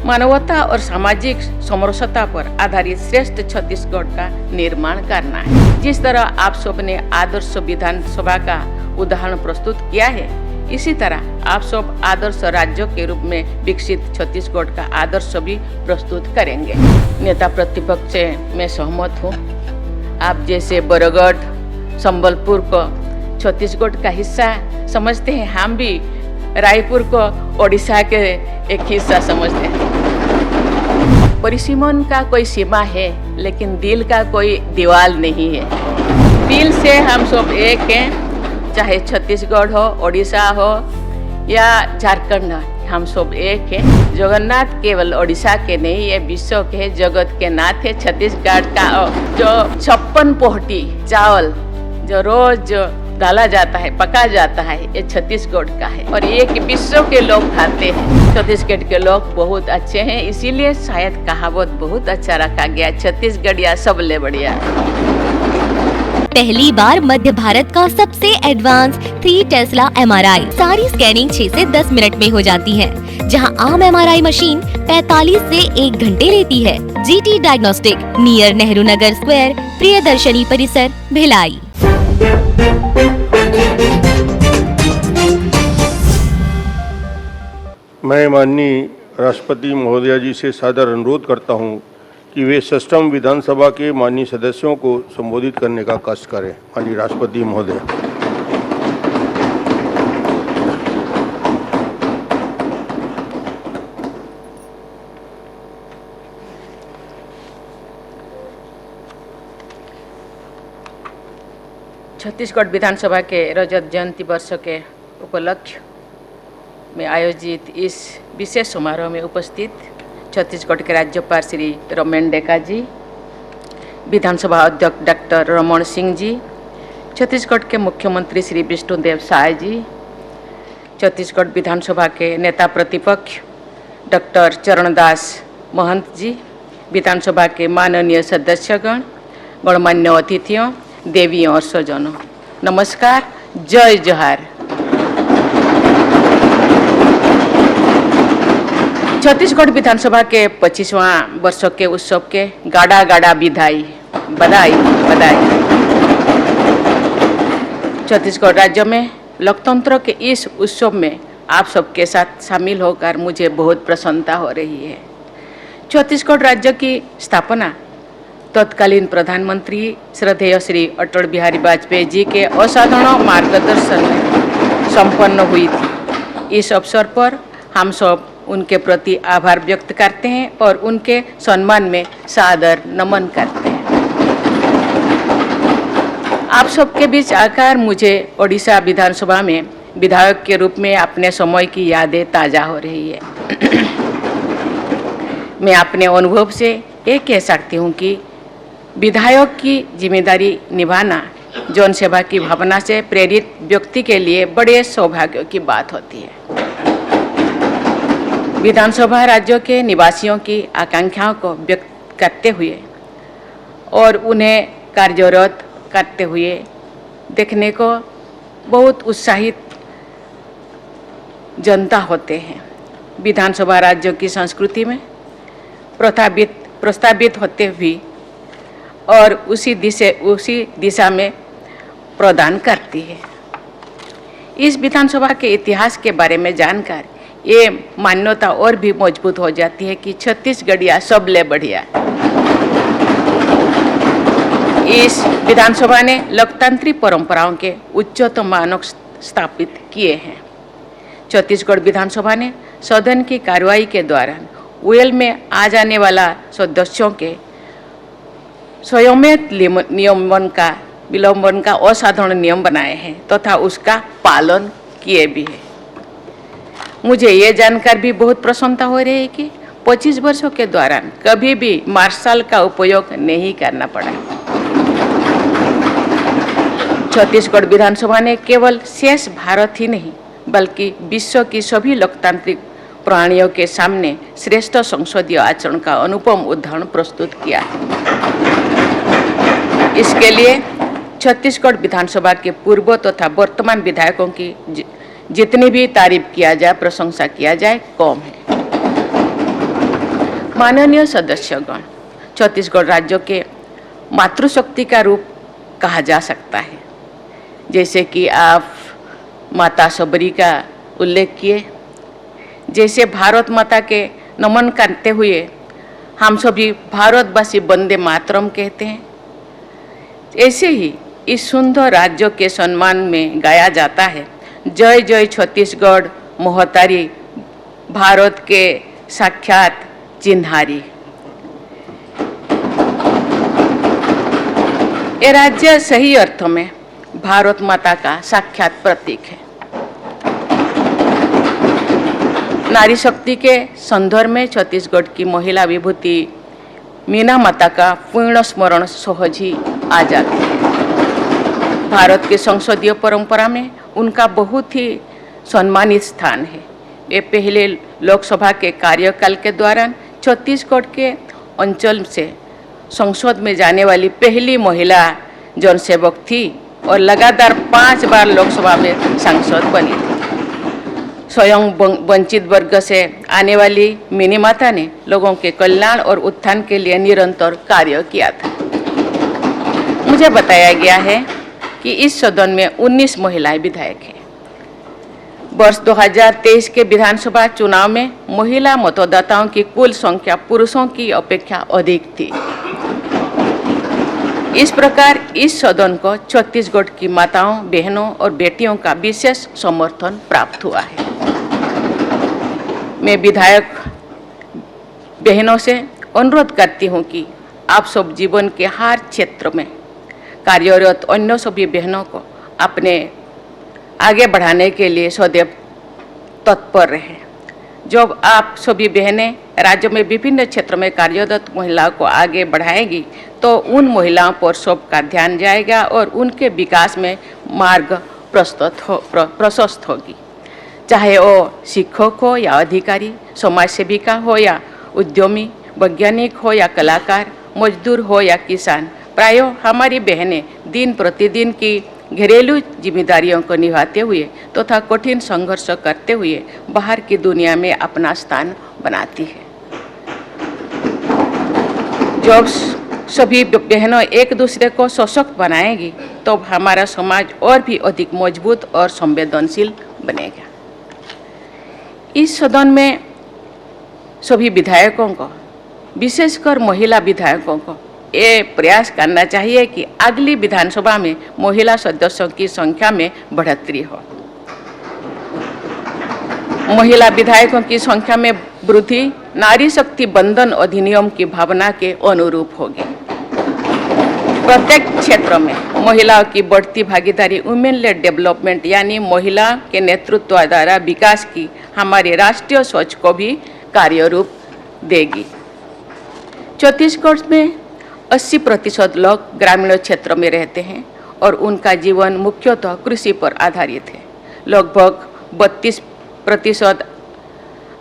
मानवता और सामाजिक समरसता पर आधारित श्रेष्ठ छत्तीसगढ़ का निर्माण करना है। जिस तरह आप सब ने आदर्श विधानसभा का उदाहरण प्रस्तुत किया है, इसी तरह आप सब आदर्श राज्य के रूप में विकसित छत्तीसगढ़ का आदर्श भी प्रस्तुत करेंगे। नेता प्रतिपक्ष से मैं सहमत हूँ। आप जैसे बरगढ़, संबलपुर को छत्तीसगढ़ का हिस्सा समझते हैं, हम भी रायपुर को ओडिशा के एक हिस्सा समझते हैं। परिसीमन का कोई सीमा है, लेकिन दिल का कोई दीवार नहीं है। दिल से हम सब एक हैं, चाहे छत्तीसगढ़ हो, ओडिशा हो या झारखंड हो, हम सब एक हैं। जगन्नाथ केवल ओडिशा के नहीं, ये विश्व के जगत के नाथ है। छत्तीसगढ़ का जो 56 पोहटी चावल जो रोज डाला जाता है, पका जाता है, ये छत्तीसगढ़ का है और ये कि विश्व के लोग खाते हैं। छत्तीसगढ़ के लोग बहुत अच्छे हैं, इसीलिए शायद कहावत बहुत अच्छा रखा गया, छत्तीसगढ़िया सबले बढ़िया। पहली बार मध्य भारत का सबसे एडवांस 3 टेस्ला MRI सारी स्कैनिंग 6 से 10 मिनट में हो जाती है, जहां आम MRI मशीन 45 से 1 घंटे लेती है। GT diagnostic, near Nehru Nagar square, Priyadarshini परिसर, भिलाई। मैं माननीय राष्ट्रपति महोदया जी से सादर अनुरोध करता हूं कि वे सष्टम विधानसभा के माननीय सदस्यों को संबोधित करने का कष्ट करें। माननीय राष्ट्रपति महोदय। छत्तीसगढ़ विधानसभा के रजत जयंती वर्ष के उपलक्ष्य में आयोजित इस विशेष समारोह में उपस्थित छत्तीसगढ़ के राज्यपाल श्री रमेन डेका जी, विधानसभा अध्यक्ष डॉक्टर रमन सिंह जी, छत्तीसगढ़ के मुख्यमंत्री श्री विष्णुदेव साय जी, छत्तीसगढ़ विधानसभा के नेता प्रतिपक्ष डॉक्टर चरणदास महंत जी, विधानसभा के माननीय सदस्यगण, गणमान्य अतिथियों, देवियों और स्वजनों, नमस्कार, जय जोहार। छत्तीसगढ़ विधानसभा के 25वां वर्ष के उत्सव के गाड़ा गाड़ा बधाई बधाई बधाई। छत्तीसगढ़ राज्य में लोकतंत्र के इस उत्सव में आप सबके साथ शामिल होकर मुझे बहुत प्रसन्नता हो रही है। छत्तीसगढ़ राज्य की स्थापना तत्कालीन प्रधानमंत्री श्रद्धेय श्री अटल बिहारी वाजपेयी जी के असाधारण मार्गदर्शन में संपन्न हुई थी। इस अवसर पर हम सब उनके प्रति आभार व्यक्त करते हैं और उनके सम्मान में सादर नमन करते हैं। आप सबके बीच आकर मुझे ओडिशा विधानसभा में विधायक के रूप में अपने समय की यादें ताज़ा हो रही है। मैं अपने अनुभव से ये कह सकती हूँ कि विधायक की जिम्मेदारी निभाना जन सेवा की भावना से प्रेरित व्यक्ति के लिए बड़े सौभाग्य की बात होती है। विधानसभा राज्यों के निवासियों की आकांक्षाओं को व्यक्त करते हुए और उन्हें कार्यरत करते हुए देखने को बहुत उत्साहित जनता होते हैं। विधानसभा राज्यों की संस्कृति में प्रस्तावित होते हुए और उसी दिशा में प्रदान करती है। इस विधानसभा के इतिहास के बारे में जानकर ये मान्यता और भी मजबूत हो जाती है कि छत्तीसगढ़िया सबले बढ़िया। इस विधानसभा ने लोकतांत्रिक परंपराओं के उच्चतम मानक स्थापित किए हैं। छत्तीसगढ़ विधानसभा ने सदन की कार्रवाई के दौरान वेल में आ जाने वाला सदस्यों के स्वयं विलंबन का असाधारण नियम बनाए हैं तथा उसका पालन किए भी है। मुझे ये जानकर भी बहुत प्रसन्नता हो रही है कि 25 वर्षों के दौरान कभी भी मार्शल का उपयोग नहीं करना पड़ा। छत्तीसगढ़ विधानसभा ने केवल शेष भारत ही नहीं बल्कि विश्व की सभी लोकतांत्रिक प्राणियों के सामने श्रेष्ठ संसदीय आचरण का अनुपम उदाहरण प्रस्तुत किया है। इसके लिए छत्तीसगढ़ विधानसभा के पूर्व तथा वर्तमान विधायकों की जितनी भी तारीफ किया जाए, प्रशंसा किया जाए, कम है। माननीय सदस्यगण, छत्तीसगढ़ राज्य के मातृशक्ति का रूप कहा जा सकता है। जैसे कि आप माता शबरी का उल्लेख किए, जैसे भारत माता के नमन करते हुए हम सभी भारतवासी वंदे मातरम कहते हैं, ऐसे ही इस सुंदर राज्य के सम्मान में गाया जाता है जय जय छत्तीसगढ़ मोहतारी, भारत के साक्षात चिन्हारी। ये राज्य सही अर्थों में भारत माता का साक्षात प्रतीक है। नारी शक्ति के संदर्भ में छत्तीसगढ़ की महिला विभूति मीना माता का पूर्ण स्मरण सहज ही आ जाती है। भारत के संसदीय परंपरा में उनका बहुत ही सम्मानित स्थान है। वे पहले लोकसभा के कार्यकाल के दौरान छत्तीसगढ़ के अंचल से संसद में जाने वाली पहली महिला जनसेवक थी और लगातार 5 बार लोकसभा में सांसद बनी थी। स्वयं वंचित वर्ग से आने वाली मिनी माता ने लोगों के कल्याण और उत्थान के लिए निरंतर कार्य किया था। मुझे बताया गया है कि इस सदन में 19 महिलाएं विधायक हैं। वर्ष 2023 के विधानसभा चुनाव में महिला मतदाताओं की कुल संख्या पुरुषों की अपेक्षा अधिक थी। इस प्रकार इस सदन को छत्तीसगढ़ की माताओं, बहनों और बेटियों का विशेष समर्थन प्राप्त हुआ है। मैं विधायक बहनों से अनुरोध करती हूं कि आप सब जीवन के हर क्षेत्र में कार्यरत अन्य सभी बहनों को अपने आगे बढ़ाने के लिए सदैव तत्पर रहें। जब आप सभी बहनें राज्य में विभिन्न क्षेत्रों में कार्यरत महिलाओं को आगे बढ़ाएंगी तो उन महिलाओं पर सबका ध्यान जाएगा और उनके विकास में मार्ग प्रशस्त होगी। चाहे वो शिक्षक हो या अधिकारी, समाज सेविका हो या उद्यमी, वैज्ञानिक हो या कलाकार, मजदूर हो या किसान, प्रायः हमारी बहनें दिन प्रतिदिन की घरेलू जिम्मेदारियों को निभाते हुए तथा तो कठिन संघर्ष करते हुए बाहर की दुनिया में अपना स्थान बनाती है। जब सभी बहनों एक दूसरे को सशक्त बनाएगी तो हमारा समाज और भी अधिक मजबूत और संवेदनशील बनेगा। इस सदन में सभी विधायकों को, विशेषकर महिला विधायकों को ये प्रयास करना चाहिए कि अगली विधानसभा में महिला सदस्यों की संख्या में बढ़ोतरी हो। महिला विधायकों की संख्या में वृद्धि नारी शक्ति बंधन अधिनियम की भावना के अनुरूप होगी। प्रत्येक क्षेत्र में महिलाओं की बढ़ती भागीदारी वुमेन लेड डेवलपमेंट यानी महिला के नेतृत्व द्वारा विकास की हमारे राष्ट्रीय सोच को भी कार्यरूप देगी। छत्तीसगढ़ में 80% लोग ग्रामीण क्षेत्र में रहते हैं और उनका जीवन मुख्यतः कृषि पर आधारित है। लगभग 32%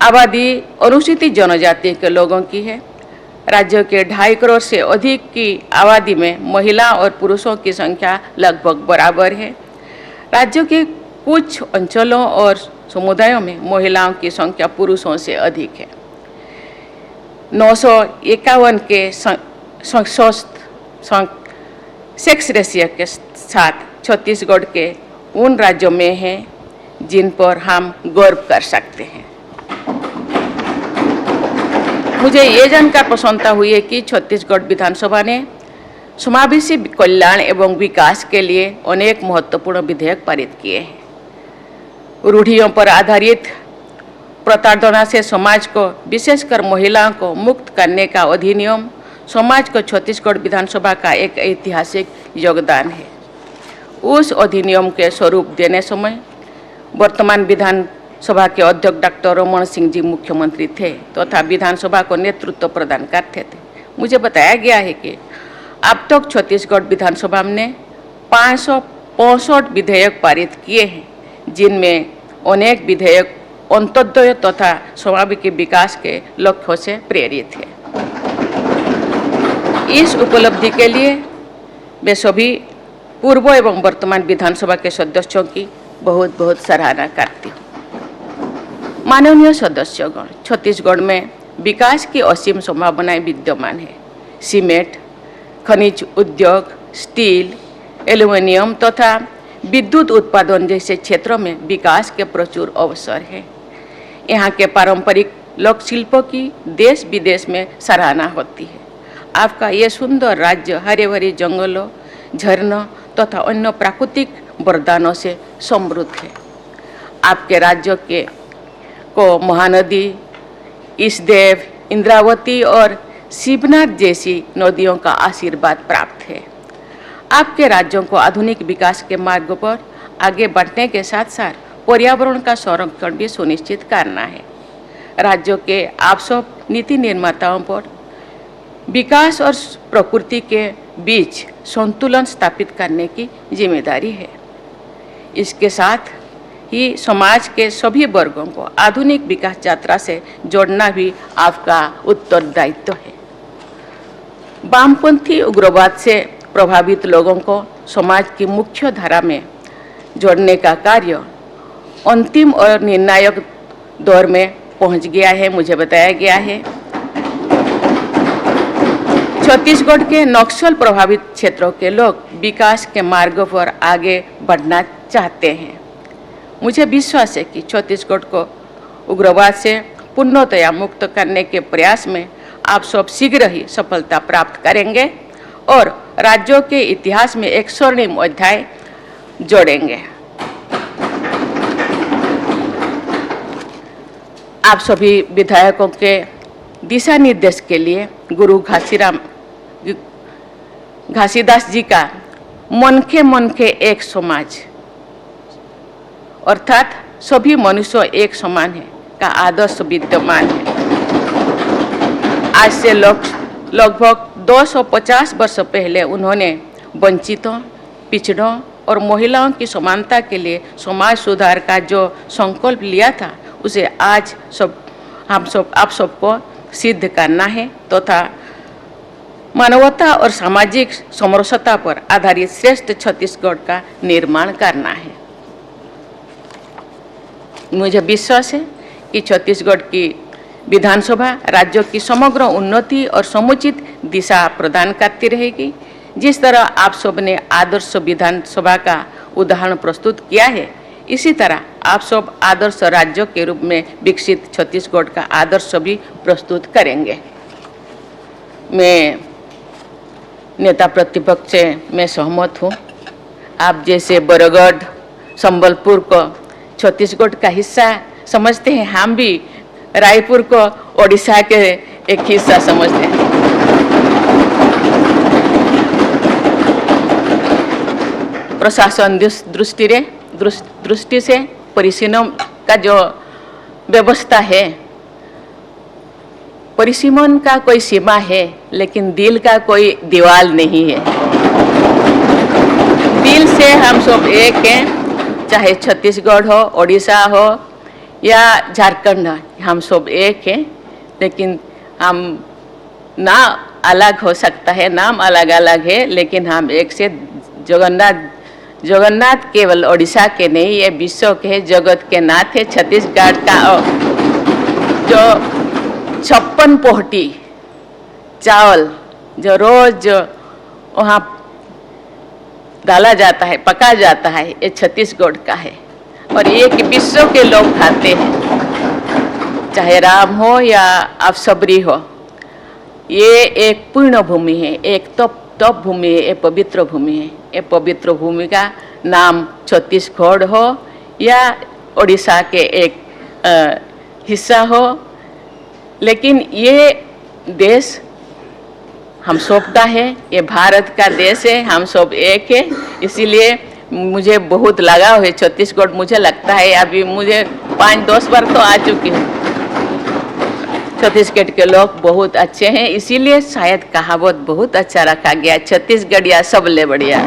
आबादी अनुसूचित जनजाति के लोगों की है। राज्य के 2.5 करोड़ से अधिक की आबादी में महिला और पुरुषों की संख्या लगभग बराबर है। राज्य के कुछ अंचलों और समुदायों में महिलाओं की संख्या पुरुषों से अधिक है। 951 के सेक्स रेशियो के साथ छत्तीसगढ़ के उन राज्यों में है जिन पर हम गर्व कर सकते हैं। मुझे ये जानकर प्रसन्नता हुई है कि छत्तीसगढ़ विधानसभा ने समावेशी कल्याण एवं विकास के लिए अनेक महत्वपूर्ण विधेयक पारित किए हैं। रूढ़ियों पर आधारित प्रताड़ना से समाज को, विशेषकर महिलाओं को मुक्त करने का अधिनियम समाज को छत्तीसगढ़ विधानसभा का एक ऐतिहासिक योगदान है। उस अधिनियम के स्वरूप देने समय वर्तमान विधानसभा के अध्यक्ष डॉक्टर रमन सिंह जी मुख्यमंत्री थे तथा विधानसभा को नेतृत्व प्रदान करते थे। मुझे बताया गया है कि अब तक छत्तीसगढ़ विधानसभा ने 565 विधेयक पारित किए हैं, जिनमें अनेक विधेयक अंत्योदय तथा समाज के विकास के लक्ष्यों से प्रेरित है। इस उपलब्धि के लिए मैं सभी पूर्व एवं वर्तमान विधानसभा के सदस्यों की बहुत बहुत सराहना करती हूँ। माननीय सदस्यगण, छत्तीसगढ़ में विकास की असीम संभावनाएं विद्यमान है। सीमेंट, खनिज उद्योग, स्टील, एल्युमिनियम तथा विद्युत उत्पादन जैसे क्षेत्रों में विकास के प्रचुर अवसर हैं। यहाँ के पारंपरिक लोक शिल्पों की देश विदेश में सराहना होती है। आपका ये सुंदर राज्य हरे भरे जंगलों, झरनों तथा अन्य प्राकृतिक वरदानों से समृद्ध है। आपके राज्य को महानदी, ईसदेव, इंद्रावती और शिवनाथ जैसी नदियों का आशीर्वाद प्राप्त है। आपके राज्यों को आधुनिक विकास के मार्ग पर आगे बढ़ने के साथ साथ पर्यावरण का संरक्षण भी सुनिश्चित करना है। राज्यों के आप सब नीति निर्माताओं पर विकास और प्रकृति के बीच संतुलन स्थापित करने की जिम्मेदारी है। इसके साथ ही समाज के सभी वर्गों को आधुनिक विकास यात्रा से जोड़ना भी आपका उत्तरदायित्व है। वामपंथी उग्रवाद से प्रभावित लोगों को समाज की मुख्य धारा में जोड़ने का कार्य अंतिम और निर्णायक दौर में पहुंच गया है, मुझे बताया गया है। छत्तीसगढ़ के नक्सल प्रभावित क्षेत्रों के लोग विकास के मार्ग पर आगे बढ़ना चाहते हैं। मुझे विश्वास है कि छत्तीसगढ़ को उग्रवाद से पूर्णतया मुक्त करने के प्रयास में आप सब शीघ्र ही सफलता प्राप्त करेंगे और राज्यों के इतिहास में एक स्वर्णिम अध्याय जोड़ेंगे। आप सभी विधायकों के दिशा निर्देश के लिए गुरु घासीदास जी का मन के एक समाज अर्थात सभी मनुष्य एक समान है का आदर्श विद्यमान है। आज से लगभग 250 वर्ष पहले उन्होंने वंचितों, पिछड़ों और महिलाओं की समानता के लिए समाज सुधार का जो संकल्प लिया था, उसे आज आप सबको सिद्ध करना है तथा मानवता और सामाजिक समरसता पर आधारित श्रेष्ठ छत्तीसगढ़ का निर्माण करना है। मुझे विश्वास है कि छत्तीसगढ़ की विधानसभा राज्य की समग्र उन्नति और समुचित दिशा प्रदान करती रहेगी। जिस तरह आप सब ने आदर्श विधानसभा का उदाहरण प्रस्तुत किया है, इसी तरह आप सब आदर्श राज्य के रूप में विकसित छत्तीसगढ़ का आदर्श भी प्रस्तुत करेंगे। मैं नेता प्रतिपक्ष से मैं सहमत हूँ। आप जैसे बरगढ़, संबलपुर को छत्तीसगढ़ का हिस्सा समझते हैं, हम भी रायपुर को ओडिशा के एक हिस्सा समझते हैं। प्रशासन दृष्टि से परिसीमन का जो व्यवस्था है, परिसीमन का कोई सीमा है लेकिन दिल का कोई दीवार नहीं है। दिल से हम सब एक हैं, चाहे छत्तीसगढ़ हो, ओडिशा हो या झारखंड हो, हम सब एक हैं। लेकिन हम ना अलग हो सकता है, नाम अलग अलग है, लेकिन हम एक से जगन्नाथ केवल ओडिशा के नहीं, ये विश्व के जगत के नाथ है। छत्तीसगढ़ का जो 56 पोहटी चावल जो रोज वहाँ डाला जाता है, पका जाता है, ये छत्तीसगढ़ का है और ये कि विश्व के लोग खाते हैं, चाहे राम हो या अवसबरी हो। ये एक पुण्य भूमि है, एक तप भूमि है, ये पवित्र भूमि है। ये पवित्र भूमि का नाम छत्तीसगढ़ हो या ओडिशा के एक हिस्सा हो, लेकिन ये देश हम सब का है, ये भारत का देश है, हम सब एक है। इसीलिए मुझे बहुत लगाव है छत्तीसगढ़। मुझे लगता है अभी मुझे 5-10 बार तो आ चुकी हूँ। छत्तीसगढ़ के लोग बहुत अच्छे हैं, इसीलिए शायद कहावत बहुत अच्छा रखा गया, छत्तीसगढ़िया सबले बढ़िया।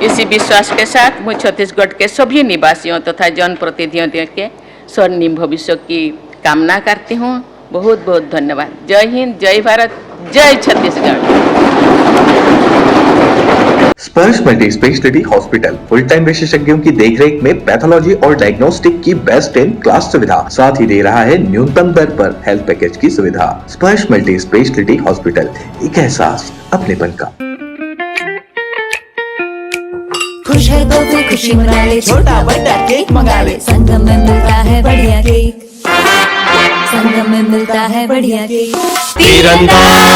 इसी विश्वास के साथ मैं छत्तीसगढ़ के सभी निवासियों तथा जनप्रतिनिधियों के स्वर्णिम भविष्य की कामना करती हूँ। बहुत बहुत धन्यवाद। जय हिंद, जय भारत, जय छत्तीसगढ़। स्पर्श multi speciality hospital full time विशेषज्ञों की देखरेख में पैथोलॉजी और डायग्नोस्टिक की बेस्ट इन क्लास सुविधा, साथ ही दे रहा है न्यूनतम दर पर हेल्थ पैकेज की सुविधा। स्पर्श मल्टी स्पेशलिटी हॉस्पिटल, एक एहसास अपनेपन का। खुश है तो फिर खुशी मना ले, छोटा बड़ा केक मंगा ले, संगम में मिलता है बढ़िया केक, संगम में मिलता है बढ़िया केक। तीरंदाज